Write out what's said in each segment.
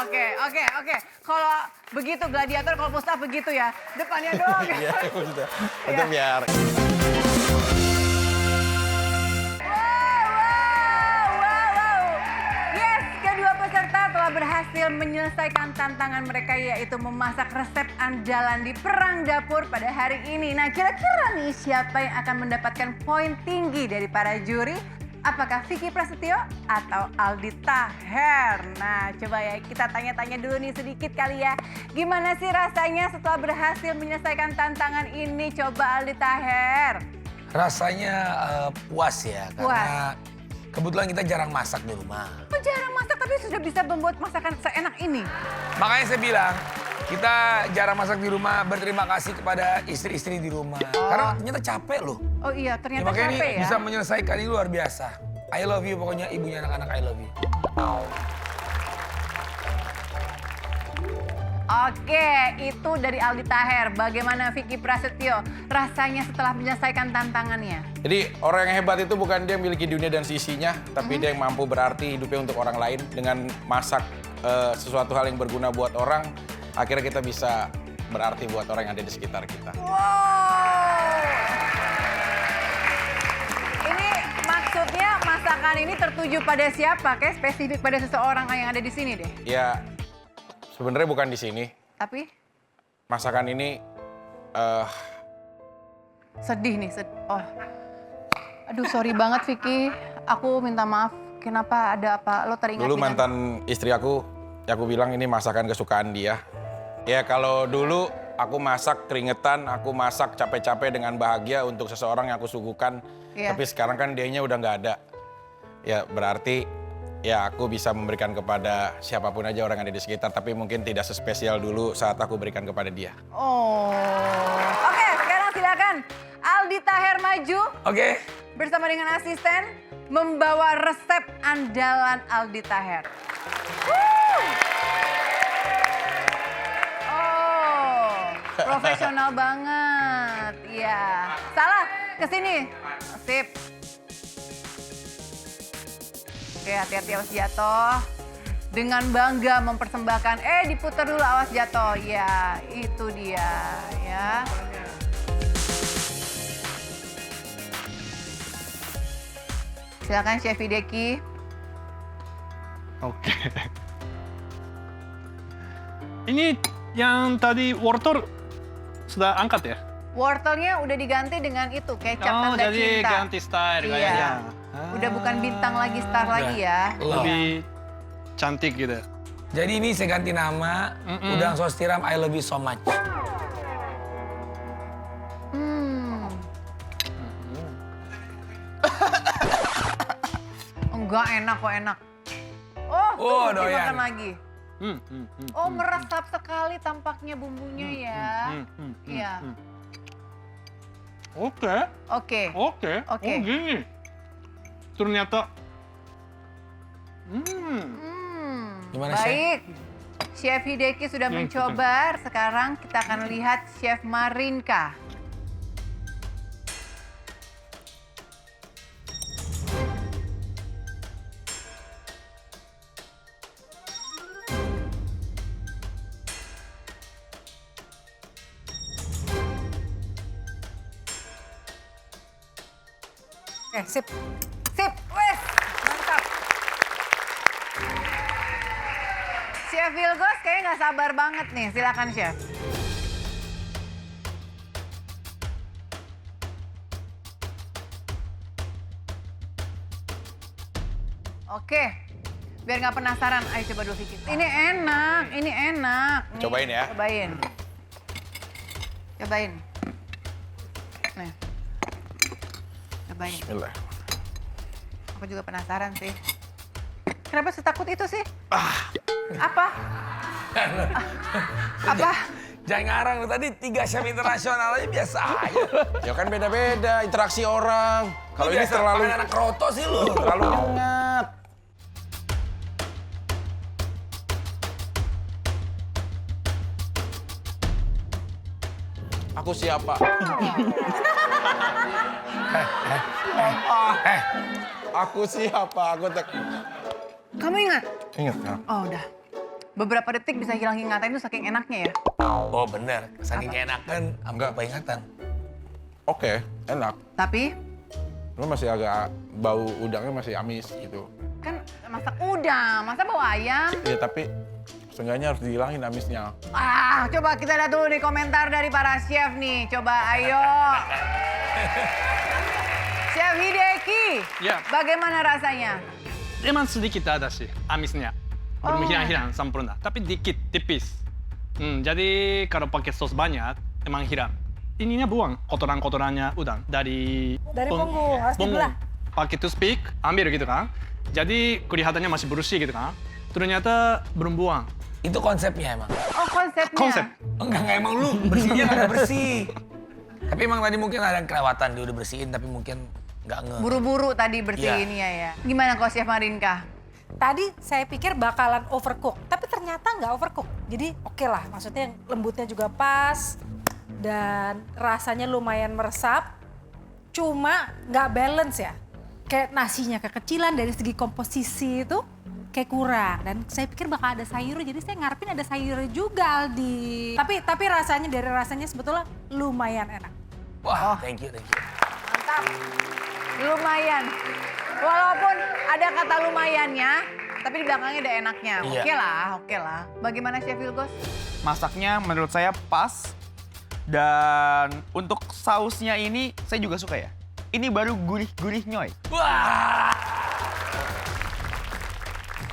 Oke. Kalau begitu gladiator, kalau Mustafa begitu ya. Depannya doang. Iya, maksudnya. Itu biar. Wow. Yes, kedua peserta telah berhasil menyelesaikan tantangan mereka yaitu memasak resep andalan di perang dapur pada hari ini. Nah, kira-kira nih siapa yang akan mendapatkan poin tinggi dari para juri? Apakah Vicky Prasetyo atau Aldi Taher? Nah, coba ya kita tanya-tanya dulu nih sedikit kali ya. Gimana sih rasanya setelah berhasil menyelesaikan tantangan ini? Coba Aldi Taher. Rasanya puas ya, Puas. karena kebetulan kita jarang masak di rumah. Kok jarang masak tapi sudah bisa membuat masakan seenak ini? Makanya saya bilang, kita jarang masak di rumah, berterima kasih kepada istri-istri di rumah. Karena ternyata capek loh. Oh iya, Ya, ternyata makanya capek ini ya. bisa menyelesaikan ini luar biasa. I love you pokoknya ibunya anak-anak I love you. Oke, itu dari Aldi Taher. Bagaimana Vicky Prasetyo rasanya setelah menyelesaikan tantangannya? Jadi orang yang hebat itu bukan dia memiliki dunia dan sisinya, tapi dia yang mampu berarti hidupnya untuk orang lain dengan masak sesuatu hal yang berguna buat orang. Akhirnya kita bisa berarti buat orang yang ada di sekitar kita. Wow. Ini maksudnya masakan ini tertuju pada siapa? Kayak spesifik pada seseorang yang ada di sini deh. Ya, sebenarnya bukan di sini. Tapi Masakan ini sedih nih. Oh. Aduh, sorry banget Vicky. Aku minta maaf. Kenapa ada apa? Lo teringat dulu dengan- mantan istri aku bilang ini masakan kesukaan dia. Ya kalau dulu aku masak keringetan, aku masak capek-capek dengan bahagia untuk seseorang yang aku suguhkan. Iya. Tapi sekarang kan dianya udah nggak ada. Ya berarti ya aku bisa memberikan kepada siapapun aja orang yang ada di sekitar. Tapi mungkin tidak sespesial dulu saat aku berikan kepada dia. Oh. Oke, sekarang silakan Aldi Taher maju Oke. bersama dengan asisten membawa resep andalan Aldi Taher. Oh, profesional banget. Iya. Salah, ke sini. Sip. Oke, hati-hati awas jatuh. Dengan bangga mempersembahkan, diputar dulu awas jatuh. Ya, itu dia ya. Silakan Chef Hideki. Oke. Ini yang tadi wortel sudah angkat ya? Wortelnya udah diganti dengan itu, kecap Oh, tanda jadi cinta. ganti style Iya. kayaknya. Udah bukan bintang lagi, star lagi ya. Lebih cantik gitu. Jadi ini saya ganti nama, udang sos tiram I love you so much. Enggak enak kok, enak. Oh, Oh, tuh, doyan. makan lagi. Hmm, hmm, hmm, Oh, meresap sekali tampaknya bumbunya ya. Iya. Oke, Oke. oke. Oke. Oh gini. Ternyata. Gimana, Chef? Baik. Chef Hideki sudah mencoba. Sekarang kita akan lihat Chef Marinka. Sip. Sip, wes. Mantap. Chef Vilgos kayaknya nggak sabar banget nih. Silakan, Chef. Oke. Biar nggak penasaran, ayo coba dulu Vicky. Ini enak, ini enak. Nih, Cobain ya. Cobain. Cobain. Nih. Cobain. Bismillah. Aku juga penasaran sih. Kenapa setakut itu sih? Apa? Apa? Jangan ngarang, tadi 3 chef internasional aja biasa aja. Ya kan beda-beda interaksi orang. Kalau ini Biasa terlalu panggil anak kroto sih lu. terlalu nyengat. Aku siapa? Aku siapa? Kamu ingat? Ingat kan? Oh udah. Beberapa detik bisa hilang ingatan itu saking enaknya ya. Oh bener, saking enakan, Enggak. apa ingatan. Oke, enak. Tapi Lu masih agak bau udangnya masih amis gitu. kan masak udang, masa bawa ayam? Iya tapi seenggaknya harus dihilangin amisnya. Coba kita lihat dulu nih komentar dari para chef nih. Coba ayo. Chef Hideki, Ya. bagaimana rasanya? Emang sedikit ada sih amisnya. Belum hilang-hilang sempurna, tapi dikit, tipis. Jadi kalau pakai sos banyak, emang hilang. Ininya buang kotoran-kotorannya udang dari punggung, harus dibelah. Pakai toothpick, ambil gitu kan. Jadi kelihatannya masih bersih gitu kan. Ternyata belum buang. Itu konsepnya emang. Oh konsepnya. Konsep. Enggak emang lu bersihnya nggak bersih. Tapi emang tadi mungkin ada yang kelewatan, dia udah bersihin tapi mungkin nggak Buru-buru tadi bersihinnya ya. Gimana kok Chef Marinka? Tadi saya pikir bakalan overcook, tapi ternyata nggak overcook. Jadi oke lah, maksudnya lembutnya juga pas dan rasanya lumayan meresap. Cuma nggak balance ya. Kayak nasinya kekecilan dari segi komposisi itu kayak kurang. Dan saya pikir bakal ada sayurnya, jadi saya ngarepin ada sayurnya juga Aldi. Tapi rasanya dari rasanya sebetulnya lumayan enak. Wah, thank you. Mantap. Lumayan. Walaupun ada kata lumayannya, tapi di belakangnya ada enaknya. Iya. Oke lah. Bagaimana Chef Wilgos? Masaknya menurut saya pas. Dan untuk sausnya ini saya juga suka ya. Ini baru gurih-gurih nyoy. Wah,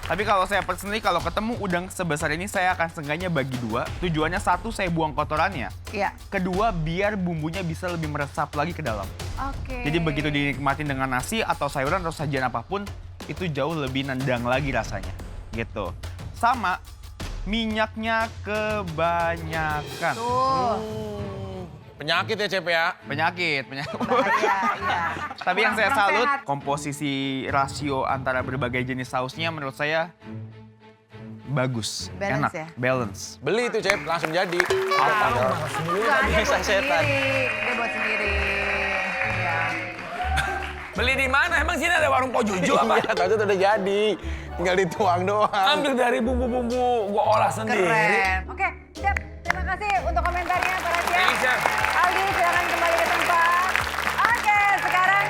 Tapi kalau saya personally kalau ketemu udang sebesar ini saya akan seenggaknya bagi dua. Tujuannya satu saya buang kotorannya. Iya. Kedua biar bumbunya bisa lebih meresap lagi ke dalam. Oke. Jadi begitu dinikmatin dengan nasi atau sayuran atau sajian apapun itu jauh lebih nendang lagi rasanya. Gitu. Sama minyaknya kebanyakan. Tuh. Penyakit ya Cep ya? Penyakit. Iya. Tapi yang saya Kurang salut, sehat. komposisi rasio antara berbagai jenis sausnya menurut saya bagus, Balance enak, ya? balance. Beli itu Cep, langsung jadi. Enggak, dia buat setan. sendiri. Dia buat sendiri. Iya. beli di mana? Emang sini ada warung Pojojo apa? Iya, tadi udah jadi. Tinggal dituang doang. Ambil dari bumbu-bumbu, gua olah sendiri. Keren. Oke, Chef. Terima kasih untuk komentarnya para chef. Thank you, Chef. Aldi, silakan kembali ke tempat. Oke, sekarang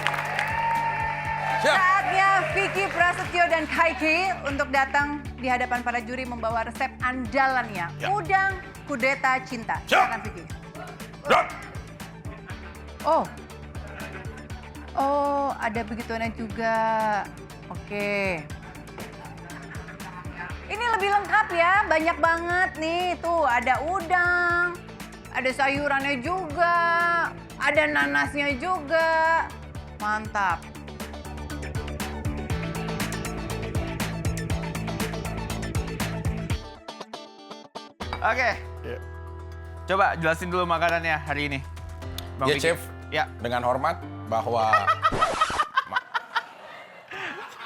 Siap. saatnya Vicky Prasetyo dan Kaiki untuk datang di hadapan para juri membawa resep andalannya. Ya. Udang kudeta cinta. Siap. Silakan Vicky. Siap. Oh, ada begituannya juga. Oke. Ini lebih lengkap ya, banyak banget nih. Tuh ada udang, ada sayurannya juga, ada nanasnya juga. Mantap. Oke, Iya. coba jelasin dulu makanannya hari ini. Bang Ya Vicky. Chef, Ya. dengan hormat bahwa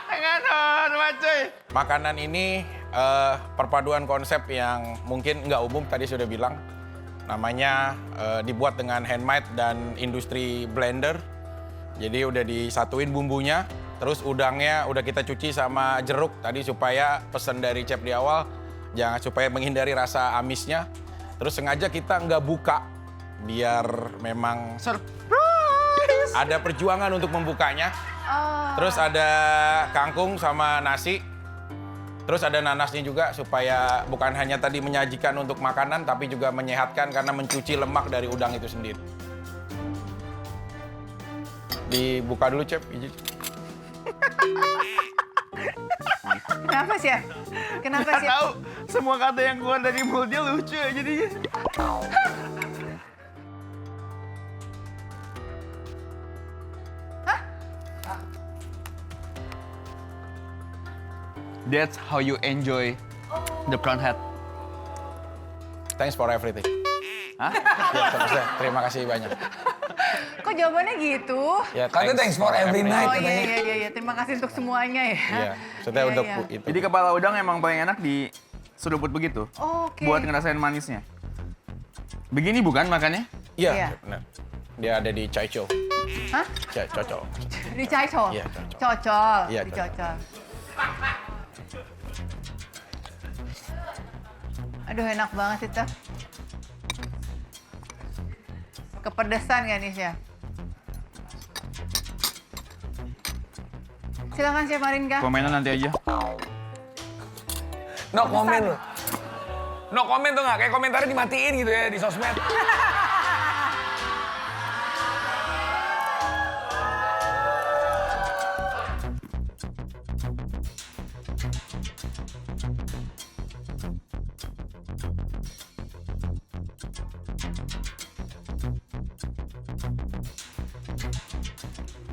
Dengan hormat cuy. makanan ini perpaduan konsep yang mungkin nggak umum tadi sudah bilang. Namanya dibuat dengan handmade dan industri blender. Jadi udah disatuin bumbunya, terus udangnya udah kita cuci sama jeruk tadi supaya pesan dari chef di awal jangan supaya menghindari rasa amisnya. Terus sengaja kita nggak buka biar memang Surprise. ada perjuangan untuk membukanya. Oh, Terus ada kangkung sama nasi. Terus ada nanasnya juga supaya bukan hanya tadi menyajikan untuk makanan tapi juga menyehatkan karena mencuci lemak dari udang itu sendiri. Dibuka dulu, Chef. Izin. kenapa sih ya? Kenapa Nggak sih? tahu, semua kata yang keluar dari mulutnya lucu ya jadinya. That's how you enjoy the prawn head. Thanks for everything. Hah? Ya, maksudnya, terima kasih banyak. Kok jawabannya gitu? Ya, Katanya thanks for every night. Oh katanya. iya. Terima kasih untuk semuanya ya. Iya, maksudnya Iya, untuk iya. itu. Jadi kepala udang emang paling enak di seruput begitu. Oke. Buat ngerasain manisnya. Begini bukan makannya? Iya. Iya, benar. Dia ada di Chai Chow. Hah? Cocol. Dicocol? Iya, cocol. Cocol. Iya, Dicocol. Aduh enak banget sih, Chef. Kepedesan kan nih, Chef? Silakan Chef Marinka. Komennya nanti aja. No comment lo. No comment tuh nggak? Kayak komentarnya dimatiin gitu ya di sosmed.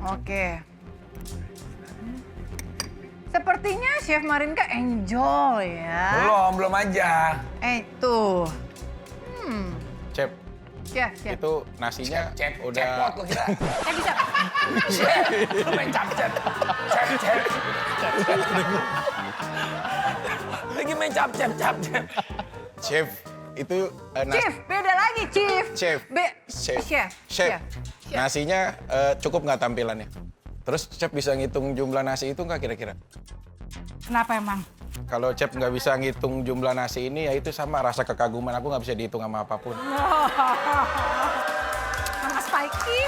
Oke. Sepertinya Chef Marinka enjoy ya. Belum aja. Tuh. Chef, Chef. itu nasinya Cepot udah... lo kira. Bisa. Cep, lo main cap-cep. Cep. Lagi main cap-cep. Chef, itu Chief, beda lagi, Chief. Chef. Chef. Chef. Nasinya cukup nggak tampilannya? Terus Chef bisa ngitung jumlah nasi itu nggak kira-kira? Kenapa emang? Kalau Chef nggak bisa ngitung jumlah nasi ini, ya itu sama rasa kekaguman aku nggak bisa dihitung sama apapun. Sama Spikey.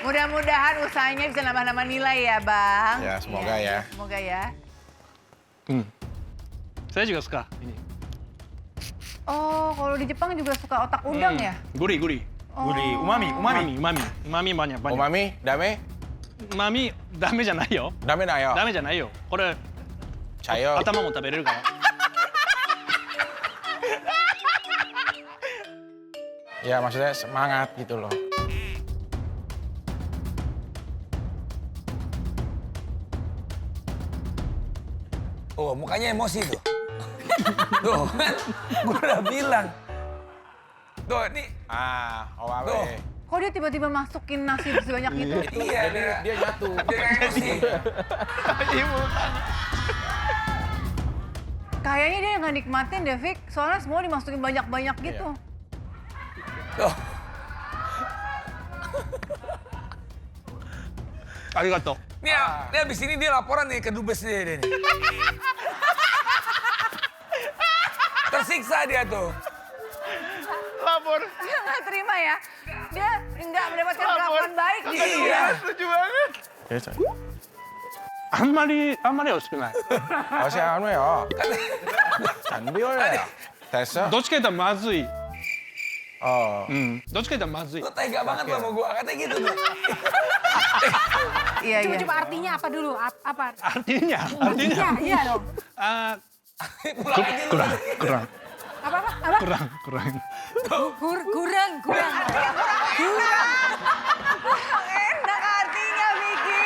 Mudah-mudahan usahanya bisa nambah-nambah nilai ya, Bang. Ya, semoga ya. Semoga ya. Saya juga suka ini. Oh, kalau di Jepang juga suka otak udang ya? Gurih. Gurih, umami. Umami banyak. Umami, dame, うまみダメじゃないよ dame na yo. ダメじゃないよこれ Cayo. 頭も食べれるから Ya maksudnya semangat gitu loh. Oh, mukanya emosi tuh. Tuh, kan gue udah bilang. Tuh, nih. Owawe. Tuh. Kok dia tiba-tiba masukin nasi sebanyak itu? Iya, Dia jatuh. Dia emosi. Kayaknya dia nggak nikmatin deh, Vic. Soalnya semua dimasukin banyak-banyak gitu. Tuh. ありがとう Nih, dia abis ini dia laporan nih ke dubes dia nih. Tersiksa dia tuh. Lapor. Dia nggak terima ya. Dia nggak mendapatkan perlakuan baik. Iya. Setuju banget. あんまり美味しくない Masih anu ya. Canbio ya. Tesa. どっちか言ったらまずい Oh. どっちか言ったらまずい Lu tega banget lo sama gua, katanya gitu tuh. Iya, iya. Coba artinya apa dulu? Apa? artinya Iya dong. Pulang aja lu. kurang Apa? Kurang. Enak artinya, Vicky.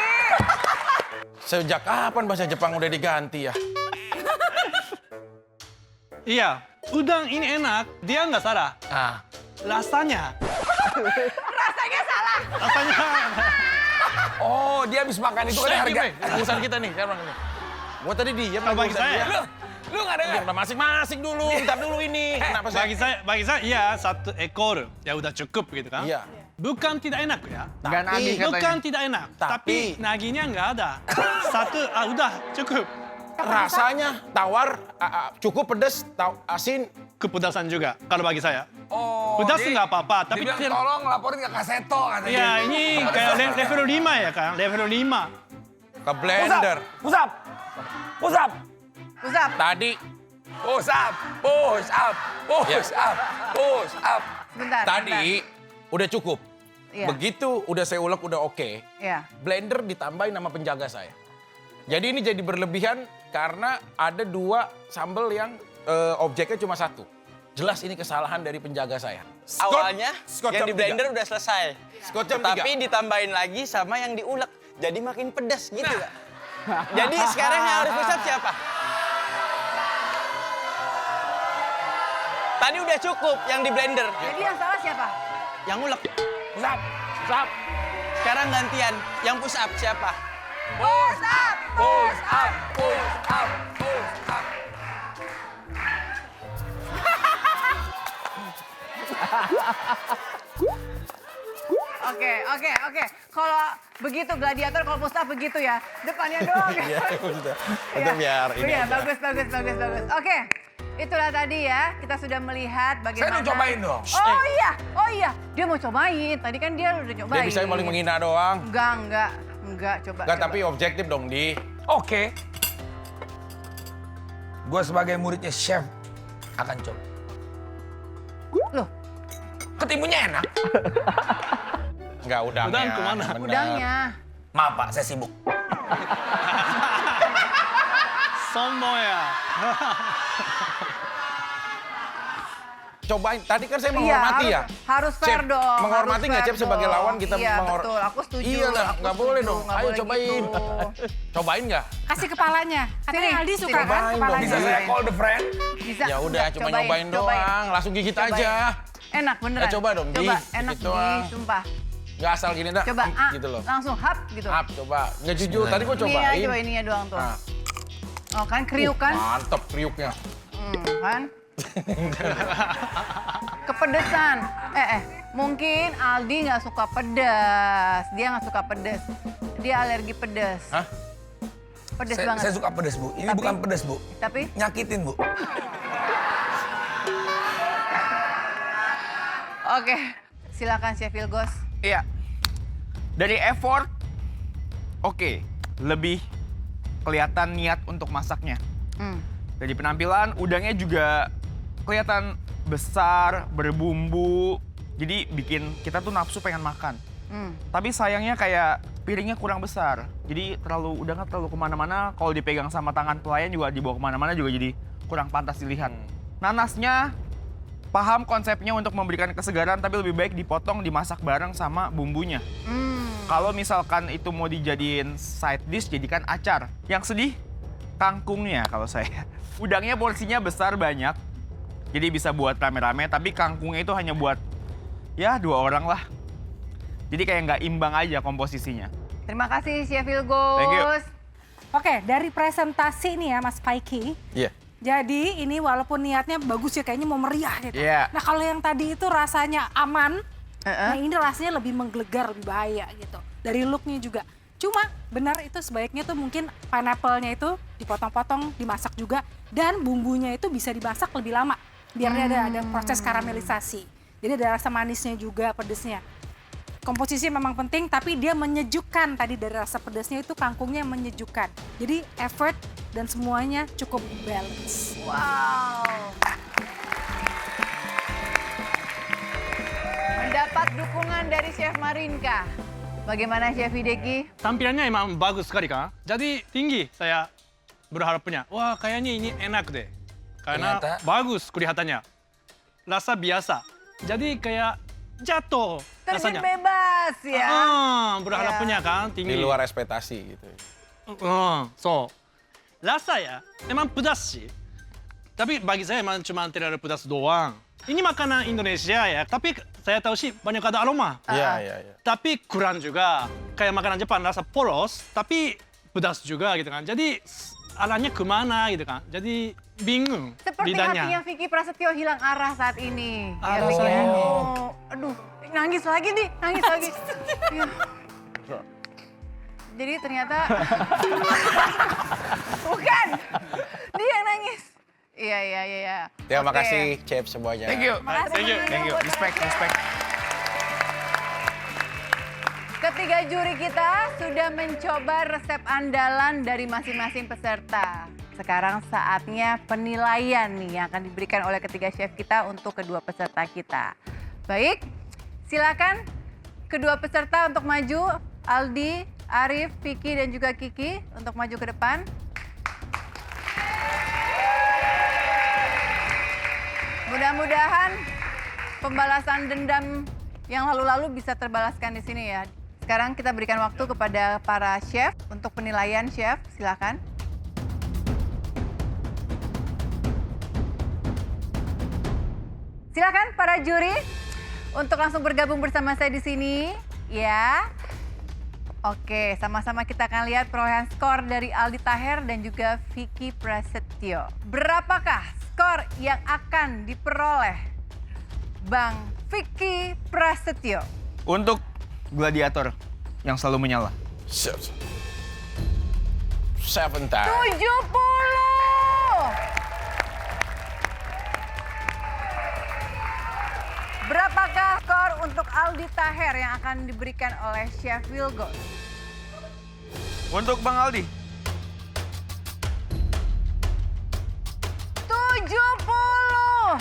Sejak kapan bahasa Jepang udah diganti ya? iya udang ini enak dia nggak salah rasanya Rasanya salah. Oh, dia habis makan itu kan harga. Urusan kita nih, sekarang ini. Gua tadi diam Kalau bagi urusan saya, dia. Lu nggak dengar? Udah masing-masing dulu, ntar dulu ini. Kenapa sih? bagi saya iya satu ekor ya udah cukup gitu kan Iya. bukan tidak enak ya Nggak nagih katanya. bukan tidak enak tapi Tapi- naginya nggak ada satu udah cukup Rasanya tawar, cukup pedes, asin. kepedasan juga kalau bagi saya Oh, pedas jadi nggak apa-apa tapi dia bilang tolong laporin ke Kaseto katanya. ya ini kayak level 5 ya kan level 5 Ke blender. Pusap. Usap. Tadi, Push up. Bentar. tadi udah cukup. Iya. Begitu udah saya ulek udah oke. Iya. Blender ditambahin nama penjaga saya. Jadi ini jadi berlebihan karena ada 2 sambal yang objeknya cuma 1. Jelas ini kesalahan dari penjaga saya. Awalnya Scott yang jam di blender udah selesai. Scott jam Tapi 3. ditambahin lagi sama yang diulek. Jadi makin pedas gitu ya. Jadi sekarang yang harus pusat siapa? Tadi udah cukup yang di blender. Jadi yang salah siapa? Yang ulek. Pusap. Sekarang gantian. Yang push up siapa? Push up. Oke. Kalau begitu gladiator, kalau Mustafa begitu ya. Depannya doang. Iya, maksudnya. Itu Iya. biar ini Iya, aja. bagus. Oke, itulah tadi ya. Kita sudah melihat bagaimana. Saya udah cobain dong. Oh iya. Dia mau cobain. Tadi kan dia udah Dia cobain. bisa paling menghina doang. Enggak. Coba. Enggak, tapi objektif dong, Di. Oke. Gue sebagai muridnya chef akan coba. Loh, Ketimunya enak. Enggak, udangnya. Udang kemana? Bener. udangnya. Maaf Pak, saya sibuk. Sombong ya. Cobain. Tadi kan saya menghormati ya. Harus fair Chef, dong. menghormati harus nggak, fair Chef, sebagai dong. lawan kita Iya, menghor- betul. Aku setuju. Iya lah, Aku nggak boleh setuju, dong. nggak Ayo boleh cobain. gitu. Cobain nggak? Kasih kepalanya. Katanya Sini, Aldi suka sini. kan Cobain dong. kepalanya. Bisa saya call the friend? Bisa. Ya udah, enggak, cuma nyobain doang. Langsung gigit Cobain. aja. Enak beneran. Coba dong, Di. Coba, enak Gitu Di, doang. sumpah. Nggak asal gini dah. Coba, gitu loh. langsung hap gitu. Hap, coba. Nggak jujur, tadi gua cobain. Ini coba ininya doang tuh. Nah. Oh kan kriuk kan? Mantep kriuknya. Kan? Kepedesan. Mungkin Aldi nggak suka pedas. Dia nggak suka pedas. Dia alergi pedas. Hah? Pedas Saya, banget. saya suka pedas, Bu. Ini Tapi- bukan pedas, Bu. Tapi Nyakitin, Bu. oke. Silakan Chef Ilgos. Iya. Dari effort, oke. Lebih kelihatan niat untuk masaknya. Hmm. Dari penampilan, udangnya juga kelihatan besar, berbumbu. Jadi bikin kita tuh nafsu pengen makan. Hmm. Tapi sayangnya kayak piringnya kurang besar. Jadi udangnya terlalu kemana-mana. Kalau dipegang sama tangan pelayan juga dibawa kemana-mana juga jadi kurang pantas dilihat. Nanasnya paham konsepnya untuk memberikan kesegaran, tapi lebih baik dipotong, dimasak bareng sama bumbunya. Kalau misalkan itu mau dijadiin side dish, jadikan acar. Yang sedih, kangkungnya kalau saya. Udangnya porsinya besar banyak, jadi bisa buat rame-rame, tapi kangkungnya itu hanya buat ya 2 orang lah. Jadi kayak nggak imbang aja komposisinya. Terima kasih Chef Ilgos. Thank you. Oke, dari presentasi nih ya Mas Paiki. Iya. Jadi ini walaupun niatnya bagus ya, kayaknya mau meriah gitu. Iya. Nah kalau yang tadi itu rasanya aman, Heeh. nah ini rasanya lebih menggelegar, lebih bahaya gitu. Dari looknya juga. Cuma benar itu sebaiknya tuh mungkin pineapple-nya itu dipotong-potong, dimasak juga. Dan bumbunya itu bisa dimasak lebih lama. Biar dia ada proses karamelisasi. Jadi ada rasa manisnya juga, pedesnya. Komposisi memang penting, tapi dia menyejukkan. Tadi dari rasa pedasnya itu kangkungnya menyejukkan. Jadi effort dan semuanya cukup balance. Wow. Mendapat dukungan dari Chef Marinka. Bagaimana Chef Hideki? Tampilannya emang bagus sekali kan. Jadi tinggi saya berharapnya. Wah kayaknya ini enak deh. Karena Ternyata- bagus kelihatannya. Rasa biasa. Jadi kayak jatuh Terjun rasanya. bebas ya. Berharapnya kan tinggi. Di luar ekspektasi gitu. So. Rasa ya emang pedas sih. Tapi bagi saya emang cuma terlalu pedas doang. Ini makanan Indonesia ya, tapi saya tahu sih banyak ada aroma. Iya. Tapi kurang juga. Kayak makanan Jepang rasa polos, tapi pedas juga gitu kan. Jadi arahnya kemana gitu kan. Jadi bingung Seperti lidahnya. hatinya Vicky Prasetyo hilang arah saat ini. Arah Vicky. saya. Aduh, nangis lagi nih, nangis lagi. Ya. Jadi ternyata bukan dia yang nangis. Iya. Ya, Oke. makasih Chef semuanya. Thank you. Makasih. Thank you. Respect. Ketiga juri kita sudah mencoba resep andalan dari masing-masing peserta. Sekarang saatnya penilaian nih yang akan diberikan oleh ketiga chef kita untuk kedua peserta kita. Baik, silakan kedua peserta untuk maju. Aldi, Arif, Vicky dan juga Kiki untuk maju ke depan. Mudah-mudahan pembalasan dendam yang lalu-lalu bisa terbalaskan di sini ya. Sekarang kita berikan waktu kepada para chef untuk penilaian chef, silakan. Silakan para juri untuk langsung bergabung bersama saya di sini, ya. Oke, sama-sama kita akan lihat perolehan skor dari Aldi Taher dan juga Vicky Prasetyo. Berapakah skor yang akan diperoleh Bang Vicky Prasetyo? Untuk gladiator yang selalu menyala. 7 time. 70. Berapakah skor untuk Aldi Taher yang akan diberikan oleh Chef Wilgos? Untuk Bang Aldi, 70.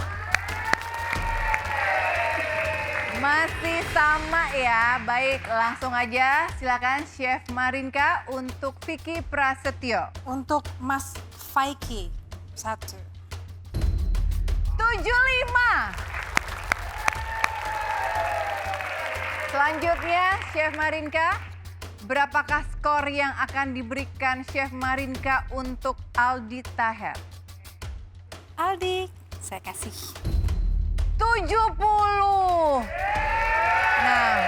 Masih sama ya. Baik, langsung aja silakan Chef Marinka untuk Vicky Prasetyo. Untuk Mas Faiki, 1. 75. Selanjutnya Chef Marinka, berapakah skor yang akan diberikan Chef Marinka untuk Aldi Taher? Aldi, saya kasih 70. Nah,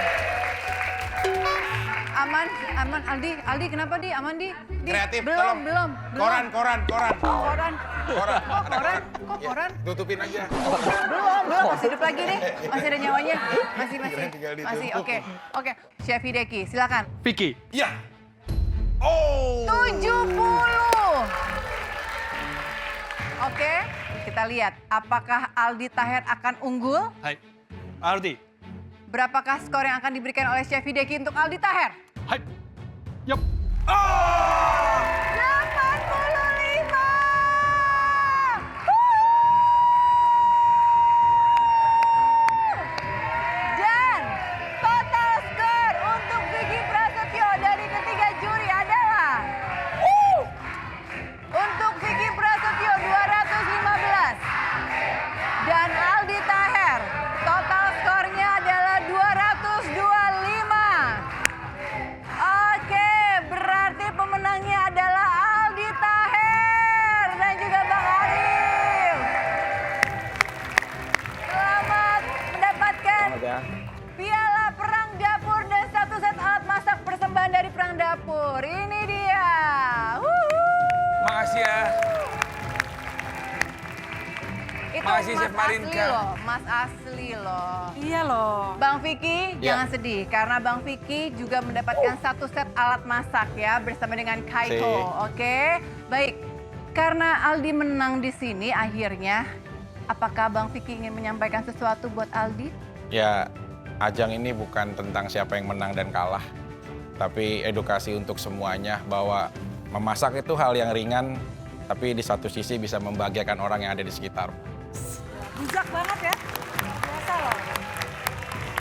aman Aldi kenapa di? Aman di? Kreatif, belum. tolong. Koran. Koran. Ada Koran? Kok Ya, koran? tutupin aja. Belum, masih hidup lagi nih. Masih ada nyawanya. Masih. Tinggal ditutup. Masih, oke. Chef Hideki, silakan. Vicky, Ya. Oh. 70. Oke, kita lihat apakah Aldi Taher akan unggul? はい。Aldi, Berapakah skor yang akan diberikan oleh Chef Hideki untuk Aldi Taher? はい。よっ。 85. Dan total skor untuk Vicky Prasetyo dari ketiga juri adalah untuk Vicky Prasetyo 215 dan Aldi Taher total skornya adalah 225. Oke, berarti pemenangnya adalah Aldi Taher dan juga Bang Arif. Selamat mendapatkan piala perang dapur dan 1 set alat masak persembahan dari perang dapur. Ini dia. Makasih ya. Itu Makasih, Mas Chef Marinka. asli loh, Mas asli loh. Iya loh. Bang Vicky, Ya. jangan sedih karena Bang Vicky juga mendapatkan 1 set alat masak ya bersama dengan Kaito. Si. Oke, baik. Karena Aldi menang di sini akhirnya, apakah Bang Vicky ingin menyampaikan sesuatu buat Aldi? Ya, ajang ini bukan tentang siapa yang menang dan kalah, tapi edukasi untuk semuanya bahwa memasak itu hal yang ringan, tapi di satu sisi bisa membahagiakan orang yang ada di sekitar. Bijak banget ya. Biasa loh.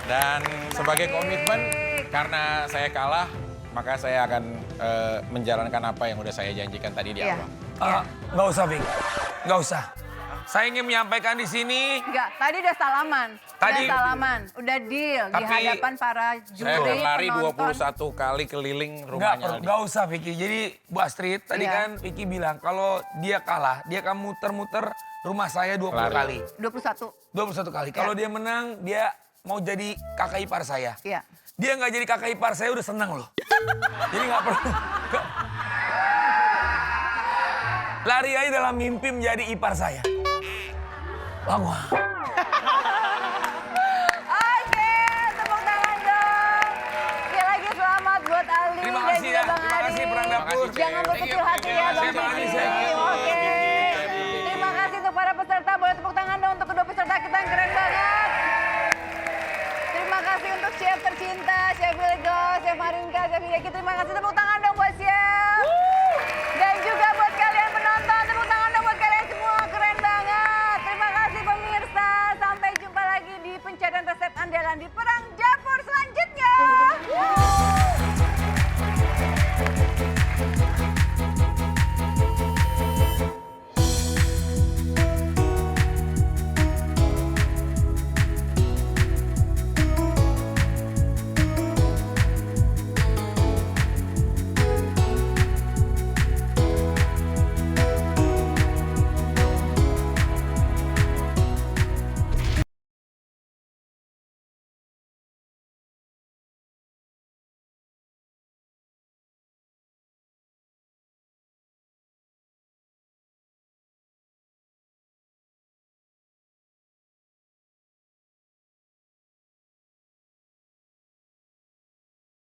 Dan sebagai komitmen, karena saya kalah, maka saya akan menjalankan apa yang udah saya janjikan tadi di Iya. awal. Nggak usah, Vic. Nggak usah. Saya ingin menyampaikan di sini. Enggak, tadi udah salaman. Tadi- Udah salaman, udah deal di Tapi- hadapan para Saya juri udah lari penonton. 21 kali keliling Nggak, rumahnya Aldi. nggak usah, Vicky. Jadi, Bu Astrid, tadi Iya. kan Vicky bilang kalau dia kalah, dia akan muter-muter rumah saya 20 Lari. kali. 21. 21 kali. Kalau dia menang, dia mau jadi kakak ipar saya. Iya. Dia nggak jadi kakak ipar saya udah senang loh. Jadi nggak perlu. Lari aja dalam mimpi menjadi ipar saya. Wah. Oke, tepuk tangan dong. Sekali lagi selamat buat Aldi Terima dan kasih juga ya. Bang Terima kasih, Arif. Perang Dapur. Jangan berkecil hati ya Bang Terima kasih, Vicky. Thank you. Oke. Terima kasih untuk para peserta. Boleh tepuk tangan dong untuk kedua peserta kita yang keren banget. Terima kasih untuk chef tercinta, Chef Wilgos, Chef Marinka, Chef Hideki. Terima kasih, tepuk tangan dong buat chef.